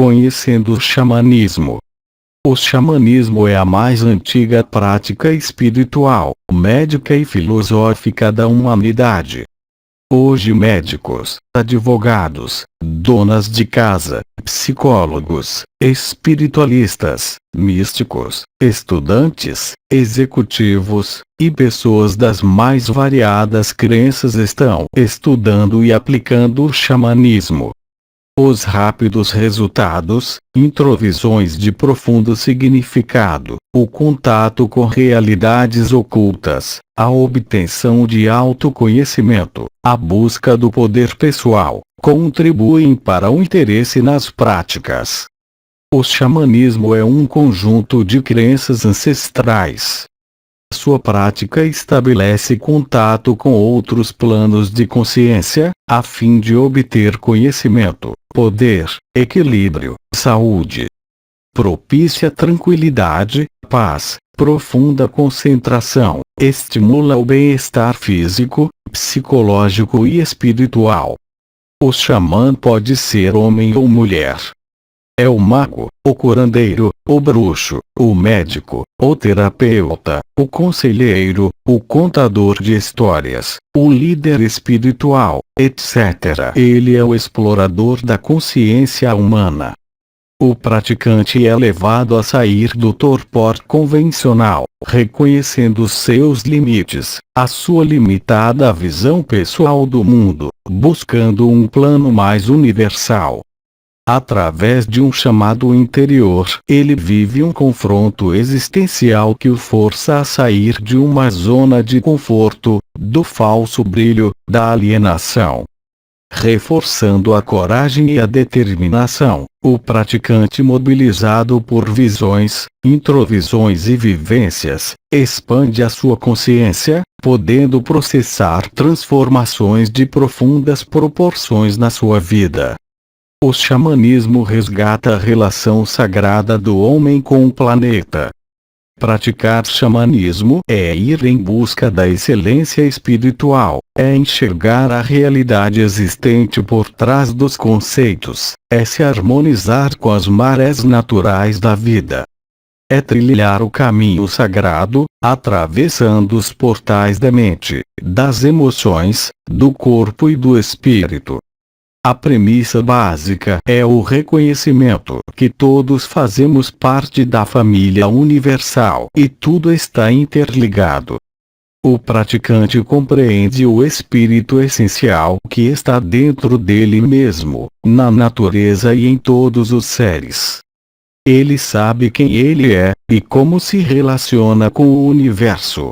Conhecendo o xamanismo. O xamanismo é a mais antiga prática espiritual, médica e filosófica da humanidade. Hoje médicos, advogados, donas de casa, psicólogos, espiritualistas, místicos, estudantes, executivos, e pessoas das mais variadas crenças estão estudando e aplicando o xamanismo. Os rápidos resultados, introvisões de profundo significado, o contato com realidades ocultas, a obtenção de autoconhecimento, a busca do poder pessoal, contribuem para o interesse nas práticas. O xamanismo é um conjunto de crenças ancestrais. Sua prática estabelece contato com outros planos de consciência, a fim de obter conhecimento, poder, equilíbrio, saúde. Propicia tranquilidade, paz, profunda concentração, estimula o bem-estar físico, psicológico e espiritual. O xamã pode ser homem ou mulher. É o mago, o curandeiro, o bruxo, o médico, o terapeuta, o conselheiro, o contador de histórias, o líder espiritual, etc. Ele é o explorador da consciência humana. O praticante é levado a sair do torpor convencional, reconhecendo seus limites, a sua limitada visão pessoal do mundo, buscando um plano mais universal. Através de um chamado interior, ele vive um confronto existencial que o força a sair de uma zona de conforto, do falso brilho, da alienação. Reforçando a coragem e a determinação, o praticante mobilizado por visões, introvisões e vivências, expande a sua consciência, podendo processar transformações de profundas proporções na sua vida. O xamanismo resgata a relação sagrada do homem com o planeta. Praticar xamanismo é ir em busca da excelência espiritual, é enxergar a realidade existente por trás dos conceitos, é se harmonizar com as marés naturais da vida. É trilhar o caminho sagrado, atravessando os portais da mente, das emoções, do corpo e do espírito. A premissa básica é o reconhecimento que todos fazemos parte da família universal e tudo está interligado. O praticante compreende o espírito essencial que está dentro dele mesmo, na natureza e em todos os seres. Ele sabe quem ele é, e como se relaciona com o universo.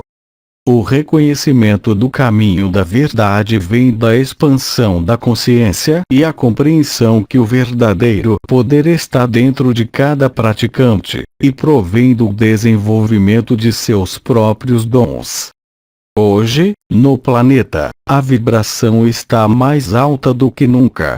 O reconhecimento do caminho da verdade vem da expansão da consciência e a compreensão que o verdadeiro poder está dentro de cada praticante, e provém do desenvolvimento de seus próprios dons. Hoje, no planeta, a vibração está mais alta do que nunca.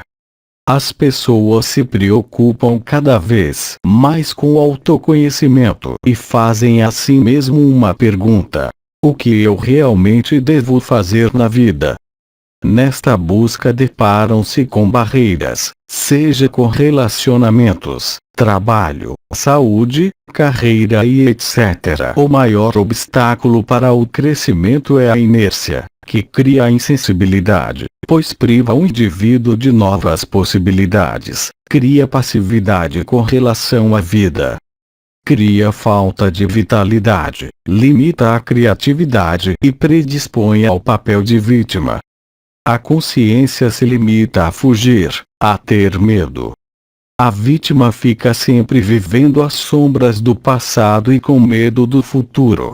As pessoas se preocupam cada vez mais com o autoconhecimento e fazem a si mesmo uma pergunta: o que eu realmente devo fazer na vida? Nesta busca deparam-se com barreiras, seja com relacionamentos, trabalho, saúde, carreira e etc. O maior obstáculo para o crescimento é a inércia, que cria a insensibilidade, pois priva o indivíduo de novas possibilidades, cria passividade com relação à vida. Cria falta de vitalidade, limita a criatividade e predispõe ao papel de vítima. A consciência se limita a fugir, a ter medo. A vítima fica sempre vivendo às sombras do passado e com medo do futuro.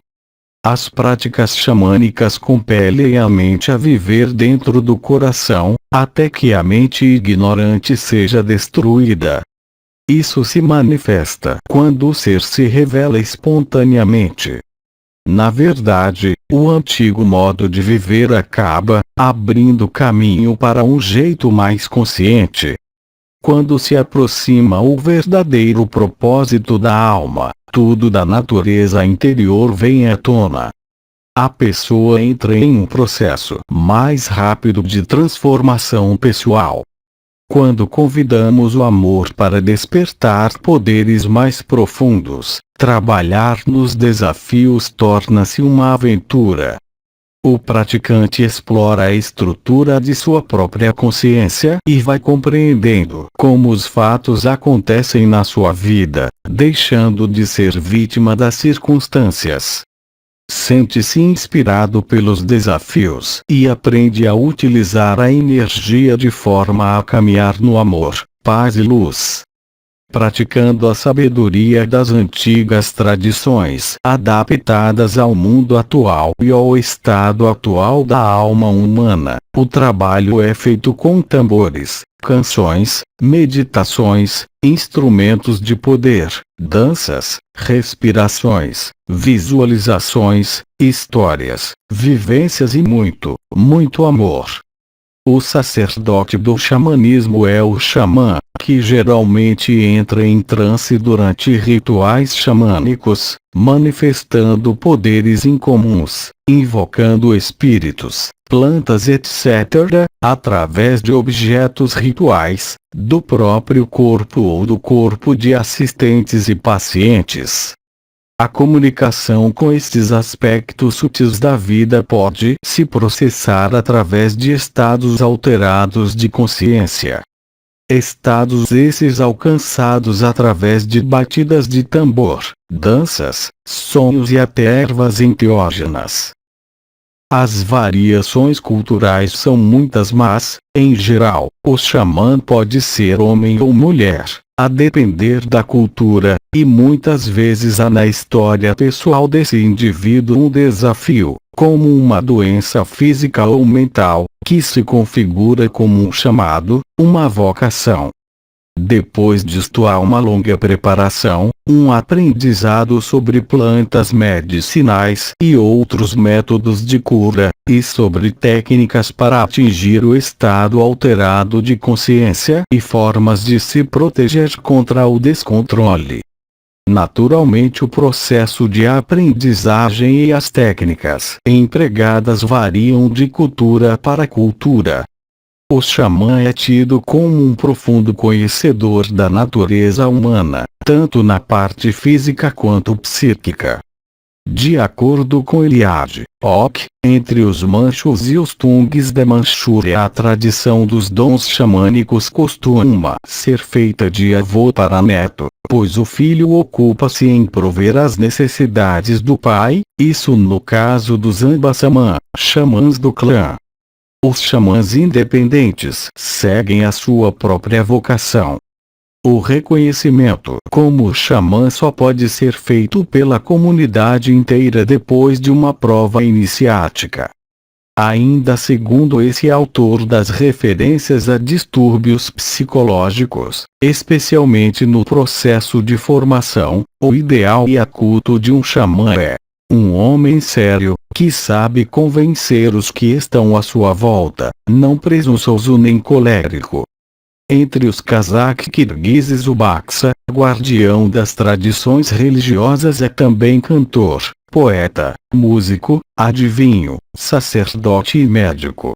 As práticas xamânicas compelem a mente a viver dentro do coração, até que a mente ignorante seja destruída. Isso se manifesta quando o ser se revela espontaneamente. Na verdade, o antigo modo de viver acaba, abrindo caminho para um jeito mais consciente. Quando se aproxima o verdadeiro propósito da alma, tudo da natureza interior vem à tona. A pessoa entra em um processo mais rápido de transformação pessoal. Quando convidamos o amor para despertar poderes mais profundos, trabalhar nos desafios torna-se uma aventura. O praticante explora a estrutura de sua própria consciência e vai compreendendo como os fatos acontecem na sua vida, deixando de ser vítima das circunstâncias. Sente-se inspirado pelos desafios e aprende a utilizar a energia de forma a caminhar no amor, paz e luz. Praticando a sabedoria das antigas tradições adaptadas ao mundo atual e ao estado atual da alma humana, o trabalho é feito com tambores, canções, meditações, instrumentos de poder, danças, respirações, visualizações, histórias, vivências e muito, muito amor. O sacerdote do xamanismo é o xamã, que geralmente entra em transe durante rituais xamânicos, manifestando poderes incomuns, invocando espíritos, plantas etc., através de objetos rituais, do próprio corpo ou do corpo de assistentes e pacientes. A comunicação com estes aspectos sutis da vida pode se processar através de estados alterados de consciência. Estados esses alcançados através de batidas de tambor, danças, sonhos e até ervas enteógenas. As variações culturais são muitas, mas, em geral, o xamã pode ser homem ou mulher, a depender da cultura, e muitas vezes há na história pessoal desse indivíduo um desafio, como uma doença física ou mental, que se configura como um chamado, uma vocação. Depois disto há uma longa preparação, um aprendizado sobre plantas medicinais e outros métodos de cura, e sobre técnicas para atingir o estado alterado de consciência e formas de se proteger contra o descontrole. Naturalmente, o processo de aprendizagem e as técnicas empregadas variam de cultura para cultura. O xamã é tido como um profundo conhecedor da natureza humana, tanto na parte física quanto psíquica. De acordo com Eliade Ok, entre os manchus e os tungues da Manchúria, a tradição dos dons xamânicos costuma ser feita de avô para neto, pois o filho ocupa-se em prover as necessidades do pai, isso no caso dos Ambasamã, xamãs do clã. Os xamãs independentes seguem a sua própria vocação. O reconhecimento como xamã só pode ser feito pela comunidade inteira depois de uma prova iniciática. Ainda segundo esse autor das referências a distúrbios psicológicos, especialmente no processo de formação, o ideal e acuto de um xamã é um homem sério, que sabe convencer os que estão à sua volta, não presunçoso nem colérico. Entre os Kazakh-Kirguizes, o Baksa, guardião das tradições religiosas, é também cantor, poeta, músico, adivinho, sacerdote e médico.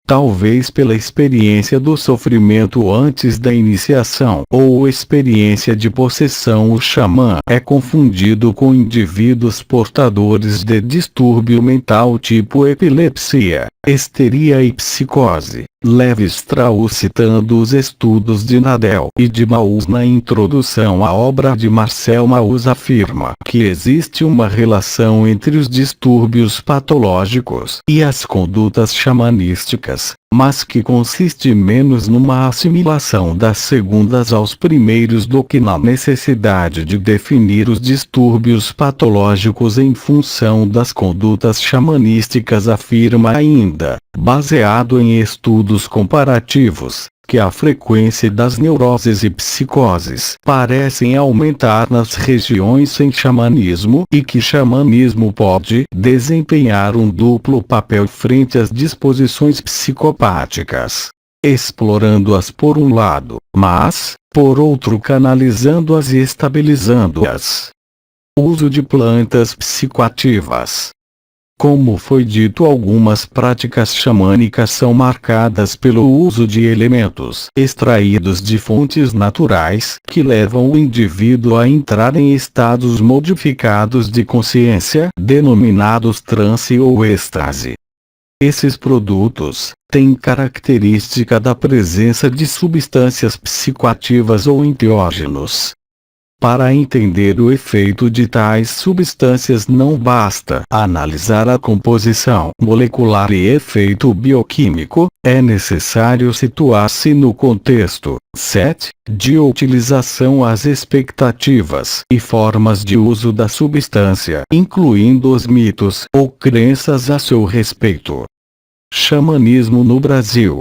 Talvez pela experiência do sofrimento antes da iniciação ou experiência de possessão, o xamã é confundido com indivíduos portadores de distúrbio mental tipo epilepsia, histeria e psicose. Levi-Strauss, citando os estudos de Nadel e de Mauss na introdução à obra de Marcel Mauss, afirma que existe uma relação entre os distúrbios patológicos e as condutas xamanísticas, mas que consiste menos numa assimilação das segundas aos primeiros do que na necessidade de definir os distúrbios patológicos em função das condutas xamanísticas. Afirma ainda, baseado em estudos comparativos, que a frequência das neuroses e psicoses parecem aumentar nas regiões sem xamanismo e que xamanismo pode desempenhar um duplo papel frente às disposições psicopáticas, explorando-as por um lado, mas, por outro, canalizando-as e estabilizando-as. Uso de plantas psicoativas. Como foi dito, algumas práticas xamânicas são marcadas pelo uso de elementos extraídos de fontes naturais que levam o indivíduo a entrar em estados modificados de consciência, denominados transe ou êxtase. Esses produtos têm característica da presença de substâncias psicoativas ou enteógenos. Para entender o efeito de tais substâncias não basta analisar a composição molecular e efeito bioquímico, é necessário situar-se no contexto 7 de utilização, as expectativas e formas de uso da substância, incluindo os mitos ou crenças a seu respeito. Xamanismo no Brasil.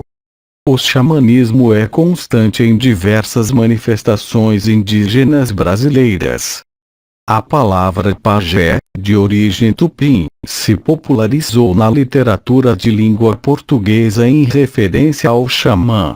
O xamanismo é constante em diversas manifestações indígenas brasileiras. A palavra pajé, de origem tupim, se popularizou na literatura de língua portuguesa em referência ao xamã.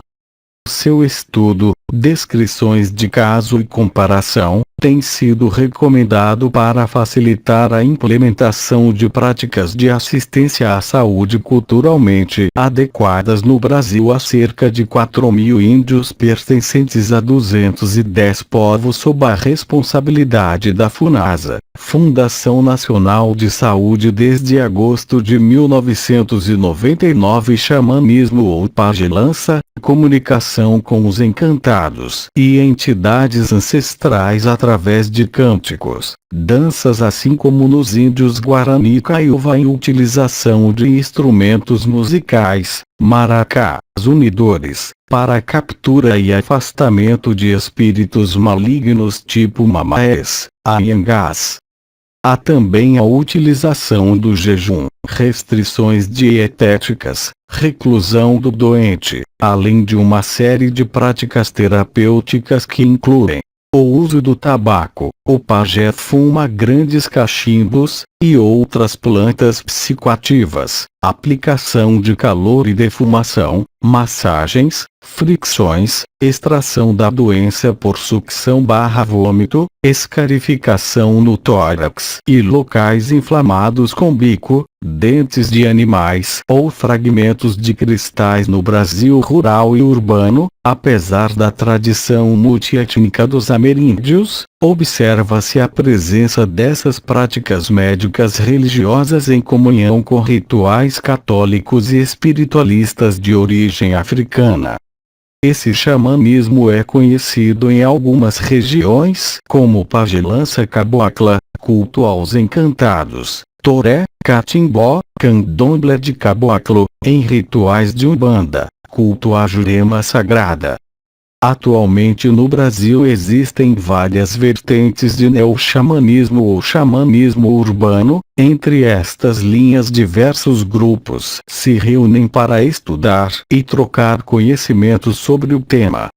Seu estudo, descrições de caso e comparação, tem sido recomendado para facilitar a implementação de práticas de assistência à saúde culturalmente adequadas no Brasil. Há cerca de 4.000 índios pertencentes a 210 povos sob a responsabilidade da FUNASA, Fundação Nacional de Saúde, desde agosto de 1999. Xamanismo ou pagelança, comunicação com os encantados e entidades ancestrais através de cânticos, danças, assim como nos índios Guarani Kaiowá, e utilização de instrumentos musicais, maracás unidores, para captura e afastamento de espíritos malignos tipo mamães, anhangás. Há também a utilização do jejum, restrições dietéticas, reclusão do doente, além de uma série de práticas terapêuticas que incluem o uso do tabaco. O pajé fuma grandes cachimbos e outras plantas psicoativas, aplicação de calor e defumação, massagens, fricções, extração da doença por sucção/vômito, escarificação no tórax e locais inflamados com bico, dentes de animais ou fragmentos de cristais. No Brasil rural e urbano, apesar da tradição multiétnica dos ameríndios, observa-se a presença dessas práticas médicas religiosas em comunhão com rituais católicos e espiritualistas de origem africana. Esse xamanismo é conhecido em algumas regiões como pagelança cabocla, culto aos encantados, toré, catimbó, candomblé de caboclo, em rituais de umbanda, culto à Jurema sagrada. Atualmente no Brasil existem várias vertentes de neo-xamanismo ou xamanismo urbano. Entre estas linhas, diversos grupos se reúnem para estudar e trocar conhecimentos sobre o tema.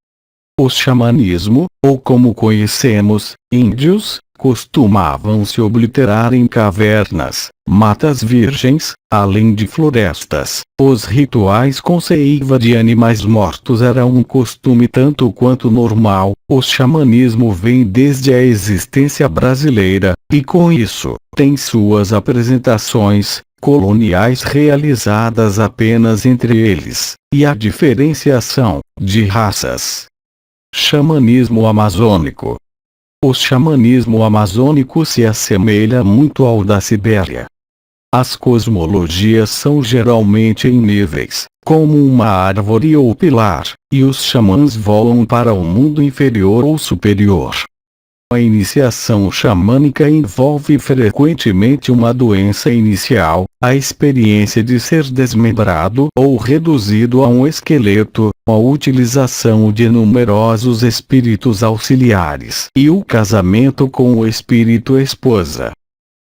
O xamanismo, ou como conhecemos, índios, costumavam se obliterar em cavernas, matas virgens, além de florestas. Os rituais com seiva de animais mortos eram um costume tanto quanto normal. O xamanismo vem desde a existência brasileira, e com isso, tem suas apresentações coloniais realizadas apenas entre eles, e a diferenciação de raças. Xamanismo amazônico. O xamanismo amazônico se assemelha muito ao da Sibéria. As cosmologias são geralmente em níveis, como uma árvore ou pilar, e os xamãs voam para o mundo inferior ou superior. A iniciação xamânica envolve frequentemente uma doença inicial, a experiência de ser desmembrado ou reduzido a um esqueleto, a utilização de numerosos espíritos auxiliares e o casamento com o espírito esposa.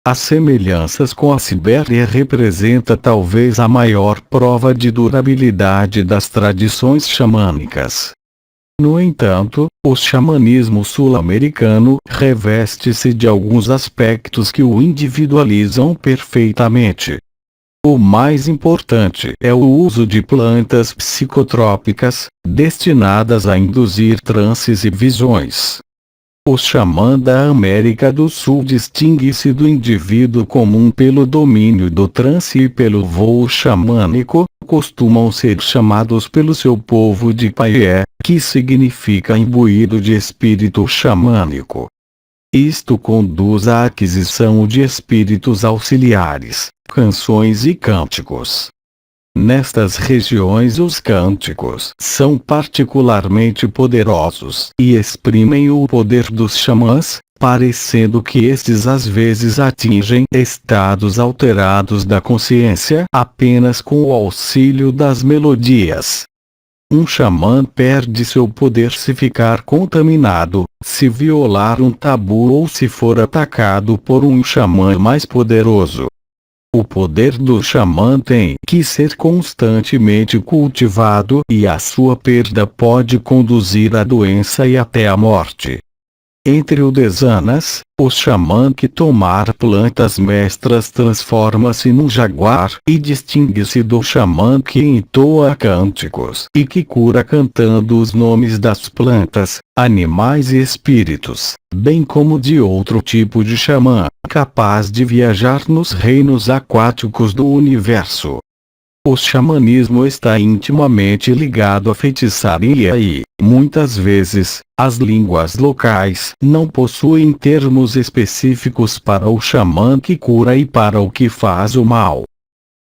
As semelhanças com a Sibéria representa talvez a maior prova de durabilidade das tradições xamânicas. No entanto, o xamanismo sul-americano reveste-se de alguns aspectos que o individualizam perfeitamente. O mais importante é o uso de plantas psicotrópicas, destinadas a induzir transes e visões. O xamã da América do Sul distingue-se do indivíduo comum pelo domínio do transe e pelo voo xamânico. Costumam ser chamados pelo seu povo de paié, que significa imbuído de espírito xamânico. Isto conduz à aquisição de espíritos auxiliares, canções e cânticos. Nestas regiões os cânticos são particularmente poderosos e exprimem o poder dos xamãs, parecendo que estes às vezes atingem estados alterados da consciência apenas com o auxílio das melodias. Um xamã perde seu poder se ficar contaminado, se violar um tabu ou se for atacado por um xamã mais poderoso. O poder do xamã tem que ser constantemente cultivado e a sua perda pode conduzir à doença e até à morte. Entre o desanas, o xamã que tomar plantas mestras transforma-se num jaguar e distingue-se do xamã que entoa cânticos e que cura cantando os nomes das plantas, animais e espíritos, bem como de outro tipo de xamã, capaz de viajar nos reinos aquáticos do universo. O xamanismo está intimamente ligado à feitiçaria e, muitas vezes, as línguas locais não possuem termos específicos para o xamã que cura e para o que faz o mal.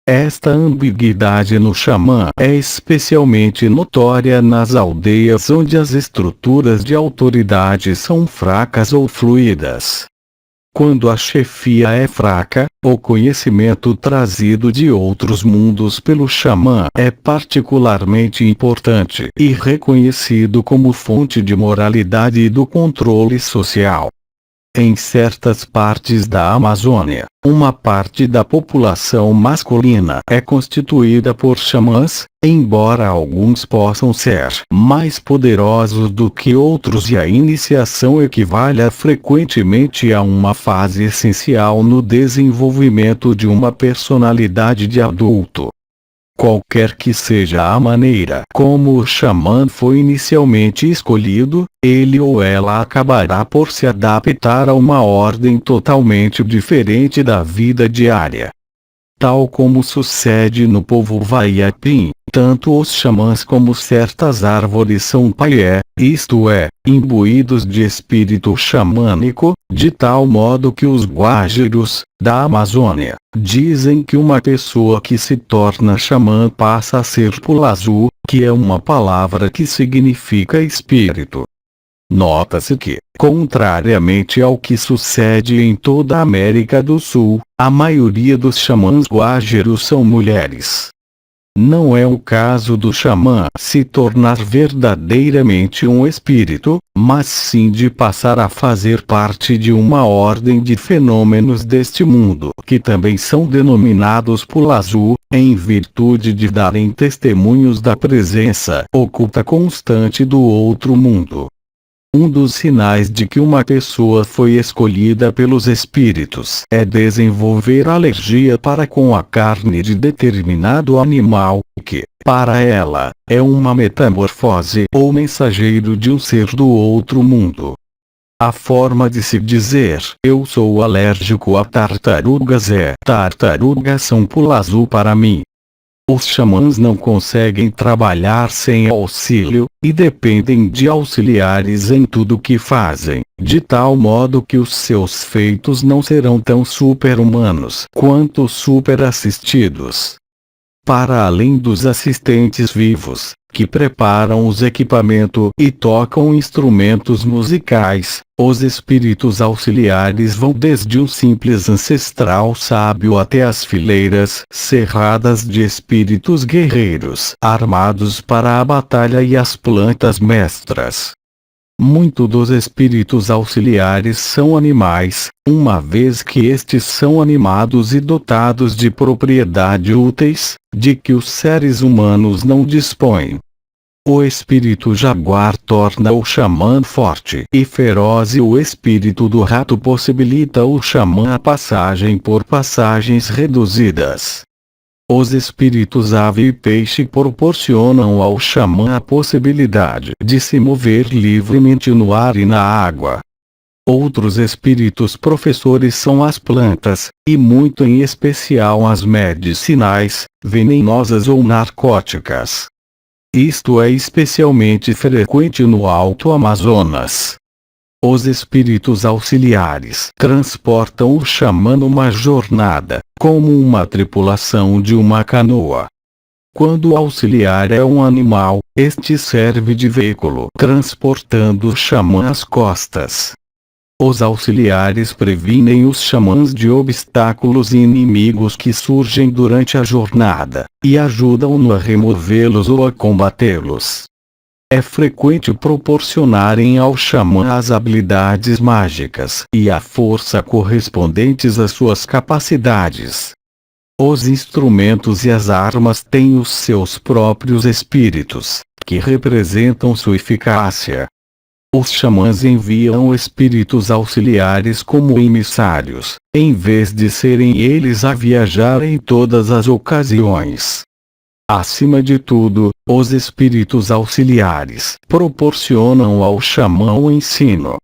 Esta ambiguidade no xamã é especialmente notória nas aldeias onde as estruturas de autoridade são fracas ou fluídas. Quando a chefia é fraca, o conhecimento trazido de outros mundos pelo xamã é particularmente importante e reconhecido como fonte de moralidade e do controle social. Em certas partes da Amazônia, uma parte da população masculina é constituída por xamãs, embora alguns possam ser mais poderosos do que outros e a iniciação equivale frequentemente a uma fase essencial no desenvolvimento de uma personalidade de adulto. Qualquer que seja a maneira como o xamã foi inicialmente escolhido, ele ou ela acabará por se adaptar a uma ordem totalmente diferente da vida diária. Tal como sucede no povo Vaiapim, tanto os xamãs como certas árvores são paié, isto é, imbuídos de espírito xamânico, de tal modo que os guajiros, da Amazônia, dizem que uma pessoa que se torna xamã passa a ser pulazu, que é uma palavra que significa espírito. Nota-se que, contrariamente ao que sucede em toda a América do Sul, a maioria dos xamãs guajiros são mulheres. Não é o caso do xamã se tornar verdadeiramente um espírito, mas sim de passar a fazer parte de uma ordem de fenômenos deste mundo, que também são denominados pulazu, em virtude de darem testemunhos da presença oculta constante do outro mundo. Um dos sinais de que uma pessoa foi escolhida pelos espíritos é desenvolver alergia para com a carne de determinado animal, que, para ela, é uma metamorfose ou mensageiro de um ser do outro mundo. A forma de se dizer "eu sou alérgico a tartarugas" é "tartarugas são pulazu para mim". Os xamãs não conseguem trabalhar sem auxílio, e dependem de auxiliares em tudo que fazem, de tal modo que os seus feitos não serão tão super-humanos quanto super-assistidos. Para além dos assistentes vivos, que preparam os equipamentos e tocam instrumentos musicais, os espíritos auxiliares vão desde um simples ancestral sábio até as fileiras cerradas de espíritos guerreiros armados para a batalha e as plantas mestras. Muitos dos espíritos auxiliares são animais, uma vez que estes são animados e dotados de propriedades úteis, de que os seres humanos não dispõem. O espírito jaguar torna o xamã forte e feroz e o espírito do rato possibilita o xamã a passagem por passagens reduzidas. Os espíritos ave e peixe proporcionam ao xamã a possibilidade de se mover livremente no ar e na água. Outros espíritos professores são as plantas, e muito em especial as medicinais, venenosas ou narcóticas. Isto é especialmente frequente no Alto Amazonas. Os espíritos auxiliares transportam o xamã numa jornada, como uma tripulação de uma canoa. Quando o auxiliar é um animal, este serve de veículo, transportando o xamã às costas. Os auxiliares previnem os xamãs de obstáculos e inimigos que surgem durante a jornada, e ajudam-no a removê-los ou a combatê-los. É frequente proporcionarem ao xamã as habilidades mágicas e a força correspondentes às suas capacidades. Os instrumentos e as armas têm os seus próprios espíritos, que representam sua eficácia. Os xamãs enviam espíritos auxiliares como emissários, em vez de serem eles a viajar em todas as ocasiões. Acima de tudo, os espíritos auxiliares proporcionam ao xamã o ensino.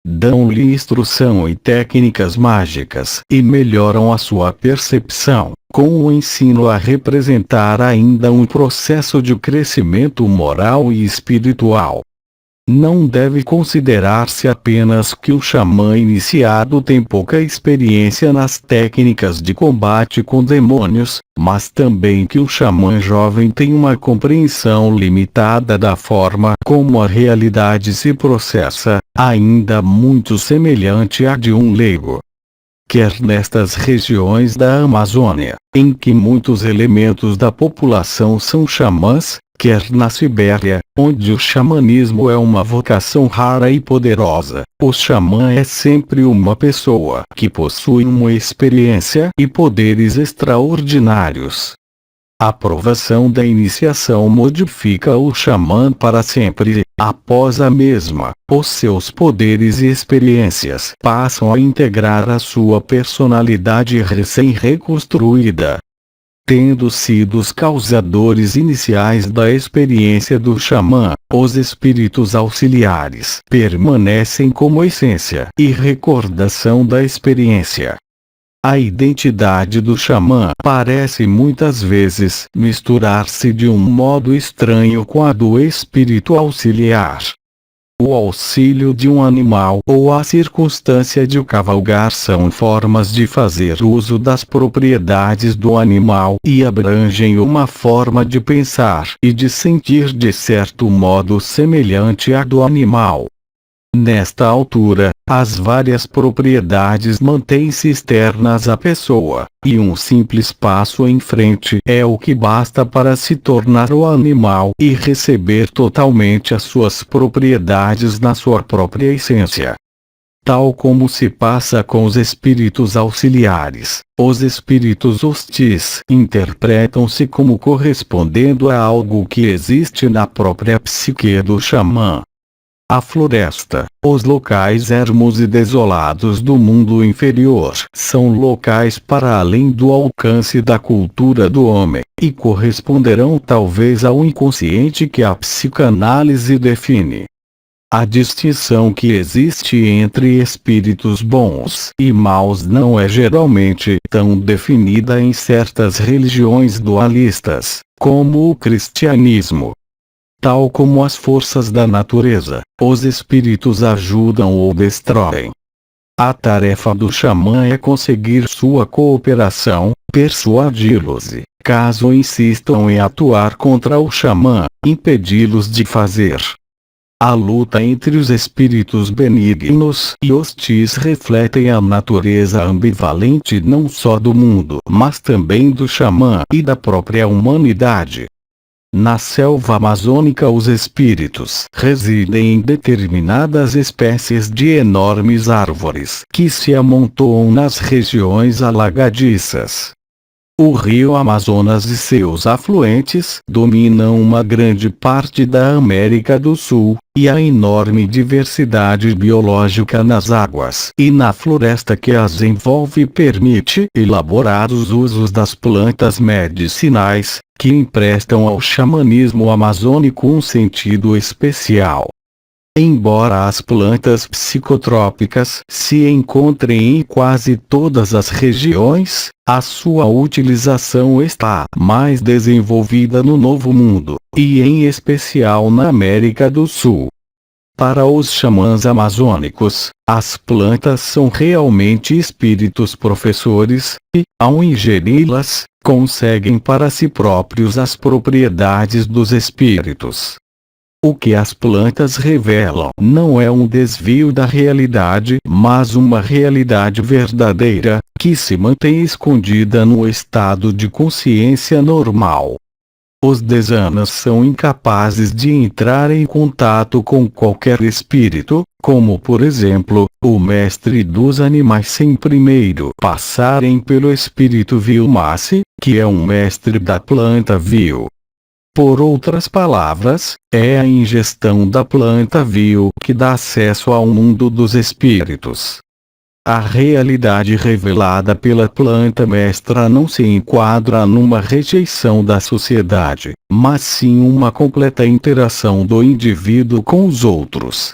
Dão-lhe instrução e técnicas mágicas e melhoram a sua percepção, com o ensino a representar ainda um processo de crescimento moral e espiritual. Não deve considerar-se apenas que o xamã iniciado tem pouca experiência nas técnicas de combate com demônios, mas também que o xamã jovem tem uma compreensão limitada da forma como a realidade se processa, ainda muito semelhante à de um leigo. Quer nestas regiões da Amazônia, em que muitos elementos da população são xamãs, quer na Sibéria, onde o xamanismo é uma vocação rara e poderosa, o xamã é sempre uma pessoa que possui uma experiência e poderes extraordinários. A aprovação da iniciação modifica o xamã para sempre. Após a mesma, os seus poderes e experiências passam a integrar a sua personalidade recém-reconstruída. Tendo sido os causadores iniciais da experiência do xamã, os espíritos auxiliares permanecem como essência e recordação da experiência. A identidade do xamã parece muitas vezes misturar-se de um modo estranho com a do espírito auxiliar. O auxílio de um animal ou a circunstância de o cavalgar são formas de fazer uso das propriedades do animal e abrangem uma forma de pensar e de sentir de certo modo semelhante à do animal. Nesta altura, as várias propriedades mantêm-se externas à pessoa, e um simples passo em frente é o que basta para se tornar o animal e receber totalmente as suas propriedades na sua própria essência. Tal como se passa com os espíritos auxiliares, os espíritos hostis interpretam-se como correspondendo a algo que existe na própria psique do xamã. A floresta, os locais ermos e desolados do mundo inferior são locais para além do alcance da cultura do homem, e corresponderão talvez ao inconsciente que a psicanálise define. A distinção que existe entre espíritos bons e maus não é geralmente tão definida em certas religiões dualistas, como o cristianismo. Tal como as forças da natureza, os espíritos ajudam ou destroem. A tarefa do xamã é conseguir sua cooperação, persuadi-los e, caso insistam em atuar contra o xamã, impedi-los de fazer. A luta entre os espíritos benignos e hostis refletem a natureza ambivalente não só do mundo, mas também do xamã e da própria humanidade. Na selva amazônica os espíritos residem em determinadas espécies de enormes árvores que se amontoam nas regiões alagadiças. O rio Amazonas e seus afluentes dominam uma grande parte da América do Sul, e a enorme diversidade biológica nas águas e na floresta que as envolve permite elaborar os usos das plantas medicinais, que emprestam ao xamanismo amazônico um sentido especial. Embora as plantas psicotrópicas se encontrem em quase todas as regiões, a sua utilização está mais desenvolvida no Novo Mundo, e em especial na América do Sul. Para os xamãs amazônicos, as plantas são realmente espíritos professores, e, ao ingeri-las, conseguem para si próprios as propriedades dos espíritos. O que as plantas revelam não é um desvio da realidade, mas uma realidade verdadeira, que se mantém escondida no estado de consciência normal. Os desanas são incapazes de entrar em contato com qualquer espírito, como por exemplo, o mestre dos animais sem primeiro passarem pelo espírito Vilmace, que é um mestre da planta vil. Por outras palavras, é a ingestão da planta vil que dá acesso ao mundo dos espíritos. A realidade revelada pela planta mestra não se enquadra numa rejeição da sociedade, mas sim uma completa interação do indivíduo com os outros.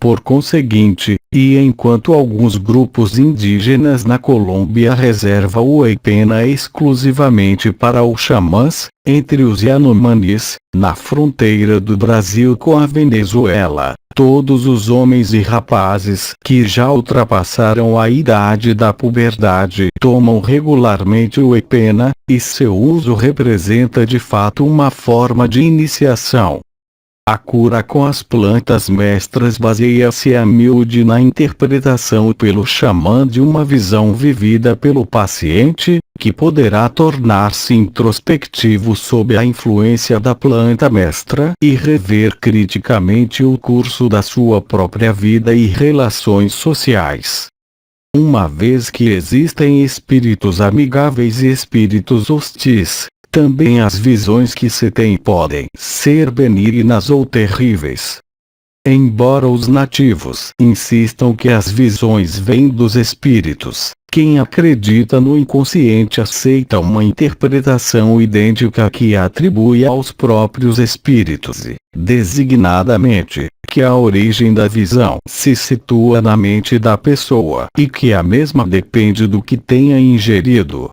Por conseguinte, e enquanto alguns grupos indígenas na Colômbia reservam o Epena exclusivamente para os xamãs, entre os Yanomamis, na fronteira do Brasil com a Venezuela, todos os homens e rapazes que já ultrapassaram a idade da puberdade tomam regularmente o Epena, e seu uso representa de fato uma forma de iniciação. A cura com as plantas mestras baseia-se a miúde na interpretação pelo xamã de uma visão vivida pelo paciente, que poderá tornar-se introspectivo sob a influência da planta mestra e rever criticamente o curso da sua própria vida e relações sociais. Uma vez que existem espíritos amigáveis e espíritos hostis, também as visões que se têm podem ser benignas ou terríveis. Embora os nativos insistam que as visões vêm dos espíritos, quem acredita no inconsciente aceita uma interpretação idêntica que atribui aos próprios espíritos e, designadamente, que a origem da visão se situa na mente da pessoa e que a mesma depende do que tenha ingerido.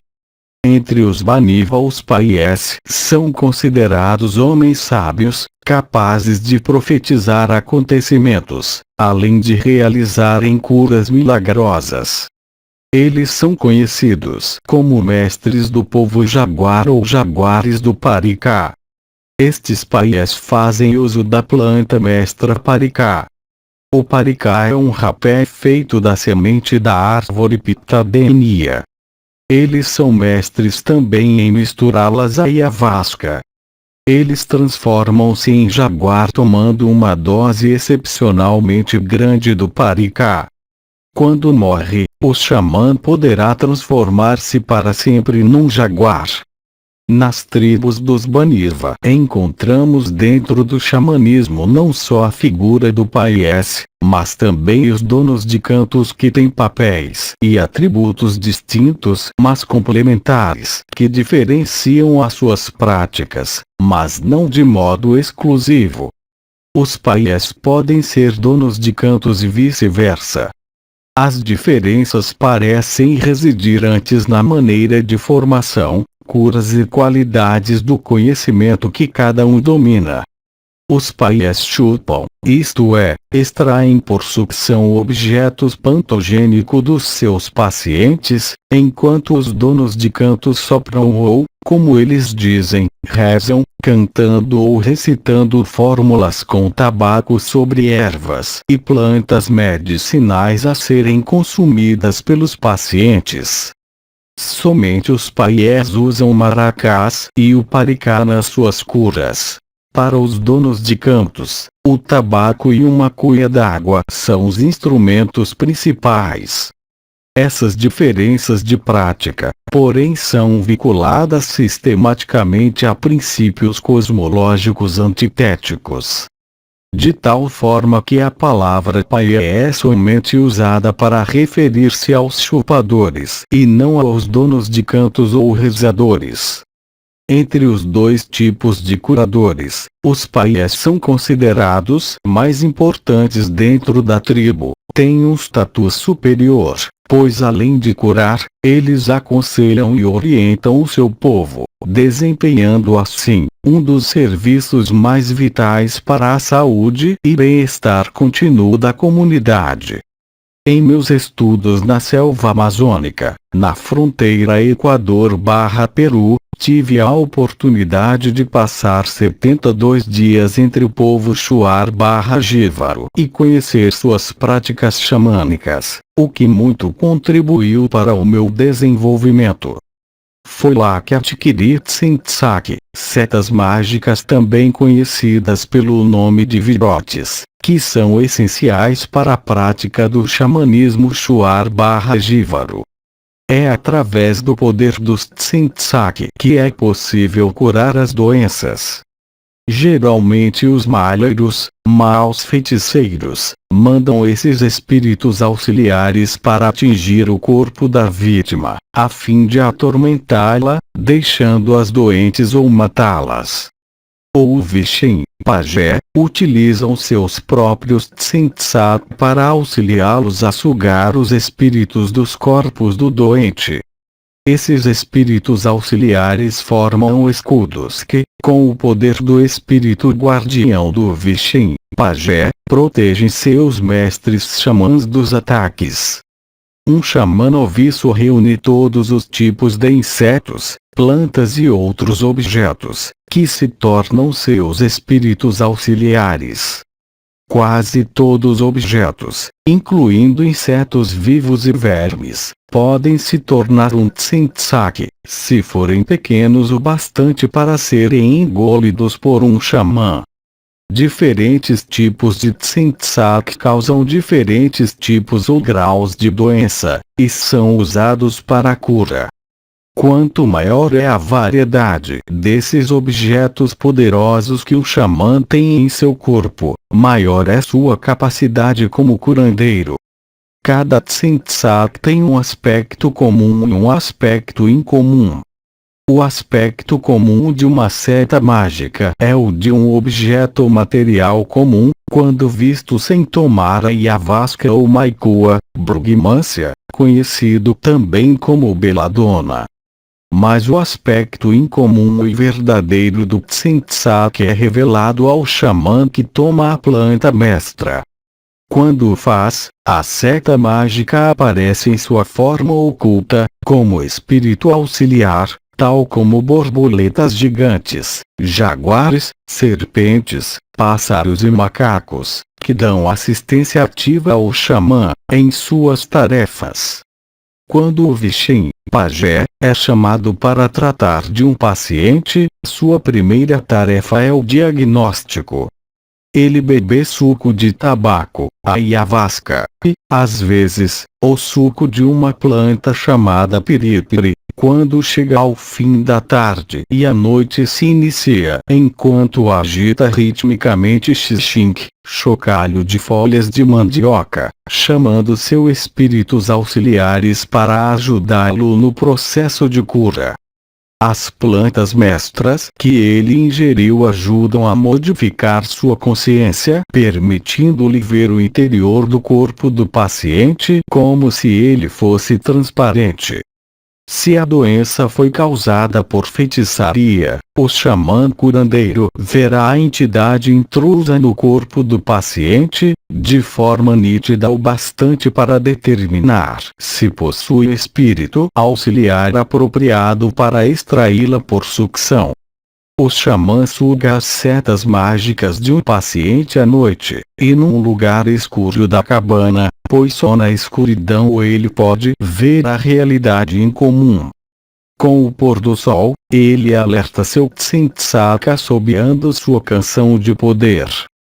Entre os Baniva, os paiés são considerados homens sábios, capazes de profetizar acontecimentos, além de realizarem curas milagrosas. Eles são conhecidos como mestres do povo jaguar ou jaguares do Paricá. Estes paiés fazem uso da planta mestra Paricá. O Paricá é um rapé feito da semente da árvore Pitadenia. Eles são mestres também em misturá-las à ayahuasca. Eles transformam-se em jaguar tomando uma dose excepcionalmente grande do Paricá. Quando morre, o xamã poderá transformar-se para sempre num jaguar. Nas tribos dos Baniva encontramos dentro do xamanismo não só a figura do paiés, mas também os donos de cantos que têm papéis e atributos distintos mas complementares que diferenciam as suas práticas, mas não de modo exclusivo. Os paiés podem ser donos de cantos e vice-versa. As diferenças parecem residir antes na maneira de formação, curas e qualidades do conhecimento que cada um domina. Os paiés chupam, isto é, extraem por sucção objetos pantogênicos dos seus pacientes, enquanto os donos de cantos sopram ou, como eles dizem, rezam, cantando ou recitando fórmulas com tabaco sobre ervas e plantas medicinais a serem consumidas pelos pacientes. Somente os paiés usam maracás e o paricá nas suas curas. Para os donos de cantos, o tabaco e uma cuia d'água são os instrumentos principais. Essas diferenças de prática, porém, são vinculadas sistematicamente a princípios cosmológicos antitéticos. De tal forma que a palavra paié é somente usada para referir-se aos chupadores e não aos donos de cantos ou rezadores. Entre os dois tipos de curadores, os paiés são considerados mais importantes dentro da tribo, têm um status superior, pois além de curar, eles aconselham e orientam o seu povo, desempenhando assim um dos serviços mais vitais para a saúde e bem-estar contínuo da comunidade. Em meus estudos na selva amazônica, na fronteira Equador/Peru, tive a oportunidade de passar 72 dias entre o povo Shuar/Jívaro e conhecer suas práticas xamânicas, o que muito contribuiu para o meu desenvolvimento. Foi lá que adquiri Tsintsaki, setas mágicas também conhecidas pelo nome de virotes, que são essenciais para a prática do xamanismo Shuar/Jívaro. É através do poder dos Tsintsaki que é possível curar as doenças. Geralmente os malheiros, maus feiticeiros, mandam esses espíritos auxiliares para atingir o corpo da vítima, a fim de atormentá-la, deixando-as doentes ou matá-las. O Vishen, pajé, utilizam seus próprios Tsintsaki para auxiliá-los a sugar os espíritos dos corpos do doente. Esses espíritos auxiliares formam escudos que, com o poder do espírito guardião do Vishen, pajé, protegem seus mestres xamãs dos ataques. Um xamã noviço reúne todos os tipos de insetos, plantas e outros objetos, que se tornam seus espíritos auxiliares. Quase todos os objetos, incluindo insetos vivos e vermes, podem se tornar um Tsintsaki, se forem pequenos o bastante para serem engolidos por um xamã. Diferentes tipos de Tsintsaki causam diferentes tipos ou graus de doença, e são usados para a cura. Quanto maior é a variedade desses objetos poderosos que o xamã tem em seu corpo, maior é sua capacidade como curandeiro. Cada Tsintsaki tem um aspecto comum e um aspecto incomum. O aspecto comum de uma seta mágica é o de um objeto material comum, quando visto sem tomar a ayahuasca ou maicua, brugmância, conhecido também como beladona. Mas o aspecto incomum e verdadeiro do Tsintsaki é revelado ao xamã que toma a planta mestra. Quando o faz, a seta mágica aparece em sua forma oculta, como espírito auxiliar, tal como borboletas gigantes, jaguares, serpentes, pássaros e macacos, que dão assistência ativa ao xamã, em suas tarefas. Quando o Vishen, pajé, é chamado para tratar de um paciente, sua primeira tarefa é o diagnóstico. Ele bebe suco de tabaco, ayahuasca, e, às vezes, o suco de uma planta chamada piripiri. Quando chega ao fim da tarde e a noite se inicia, enquanto agita ritmicamente xixink, chocalho de folhas de mandioca, chamando seus espíritos auxiliares para ajudá-lo no processo de cura. As plantas mestras que ele ingeriu ajudam a modificar sua consciência, permitindo-lhe ver o interior do corpo do paciente como se ele fosse transparente. Se a doença foi causada por feitiçaria, o xamã curandeiro verá a entidade intrusa no corpo do paciente, de forma nítida o bastante para determinar se possui espírito auxiliar apropriado para extraí-la por sucção. O xamã suga as setas mágicas de um paciente à noite, e num lugar escuro da cabana, pois só na escuridão ele pode ver a realidade incomum. Com o pôr do sol, ele alerta seu Tsintsaki assobiando sua canção de poder.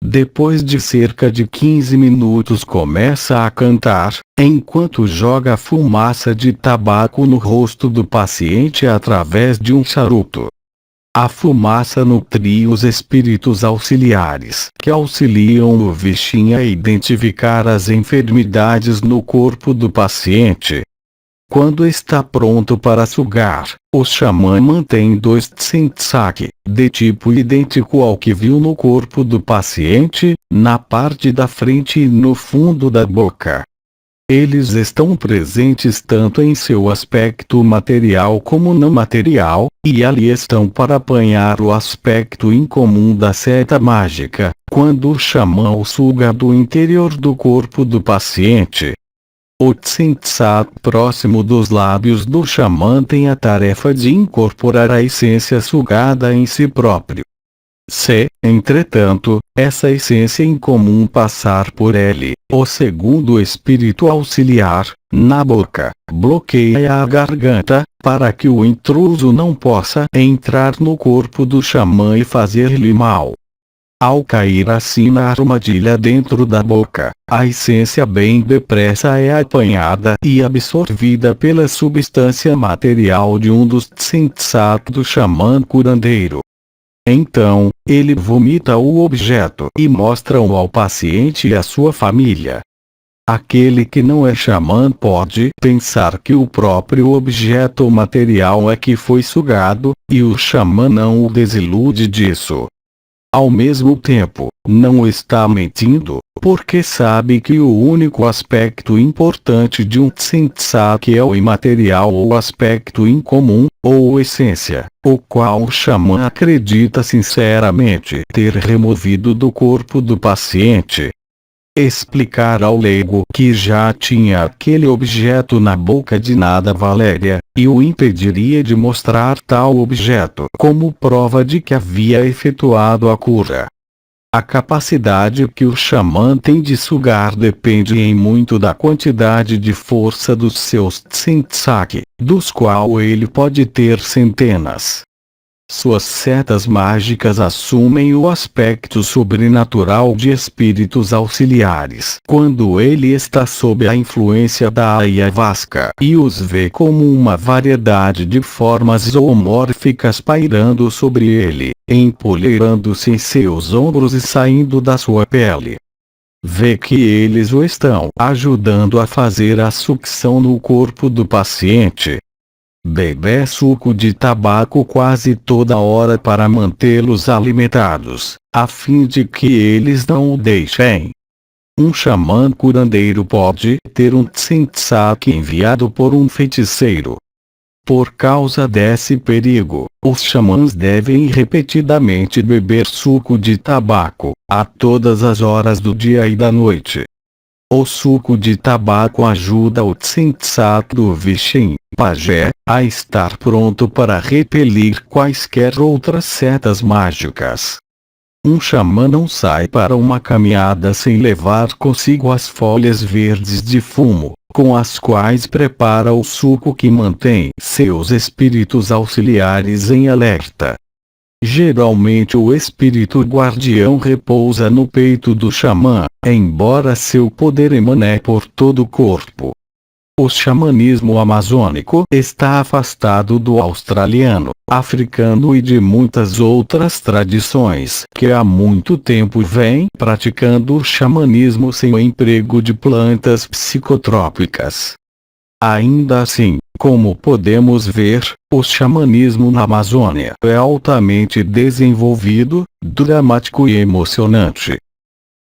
Depois de cerca de 15 minutos começa a cantar, enquanto joga fumaça de tabaco no rosto do paciente através de um charuto. A fumaça nutria os espíritos auxiliares, que auxiliam o Vishen a identificar as enfermidades no corpo do paciente. Quando está pronto para sugar, o xamã mantém dois tsintsaki, de tipo idêntico ao que viu no corpo do paciente, na parte da frente e no fundo da boca. Eles estão presentes tanto em seu aspecto material como não material, e ali estão para apanhar o aspecto incomum da seta mágica, quando o xamã o suga do interior do corpo do paciente. O tsintsak próximo dos lábios do xamã tem a tarefa de incorporar a essência sugada em si próprio. Se, entretanto, essa essência incomum passar por ele, o segundo espírito auxiliar, na boca, bloqueia a garganta, para que o intruso não possa entrar no corpo do xamã e fazer-lhe mal. Ao cair assim na armadilha dentro da boca, a essência bem depressa é apanhada e absorvida pela substância material de um dos tsintsak do xamã curandeiro. Então, ele vomita o objeto e mostra-o ao paciente e à sua família. Aquele que não é xamã pode pensar que o próprio objeto material é que foi sugado, e o xamã não o desilude disso. Ao mesmo tempo, não está mentindo, porque sabe que o único aspecto importante de um tsintsak é o imaterial ou aspecto incomum, ou essência, o qual o xamã acredita sinceramente ter removido do corpo do paciente. Explicar ao leigo que já tinha aquele objeto na boca de nada valeria, e o impediria de mostrar tal objeto como prova de que havia efetuado a cura. A capacidade que o xamã tem de sugar depende em muito da quantidade de força dos seus tsintsak, dos quais ele pode ter centenas. Suas setas mágicas assumem o aspecto sobrenatural de espíritos auxiliares quando ele está sob a influência da ayahuasca e os vê como uma variedade de formas zoomórficas pairando sobre ele, empoleirando-se em seus ombros e saindo da sua pele. Vê que eles o estão ajudando a fazer a sucção no corpo do paciente. Bebe suco de tabaco quase toda hora para mantê-los alimentados, a fim de que eles não o deixem. Um xamã curandeiro pode ter um tsintsak enviado por um feiticeiro. Por causa desse perigo, os xamãs devem repetidamente beber suco de tabaco, a todas as horas do dia e da noite. O suco de tabaco ajuda o tsintsak do Vishen, pajé, a estar pronto para repelir quaisquer outras setas mágicas. Um xamã não sai para uma caminhada sem levar consigo as folhas verdes de fumo, com as quais prepara o suco que mantém seus espíritos auxiliares em alerta. Geralmente o espírito guardião repousa no peito do xamã, embora seu poder emane por todo o corpo. O xamanismo amazônico está afastado do australiano, africano e de muitas outras tradições que há muito tempo vêm praticando o xamanismo sem o emprego de plantas psicotrópicas. Ainda assim, como podemos ver, o xamanismo na Amazônia é altamente desenvolvido, dramático e emocionante.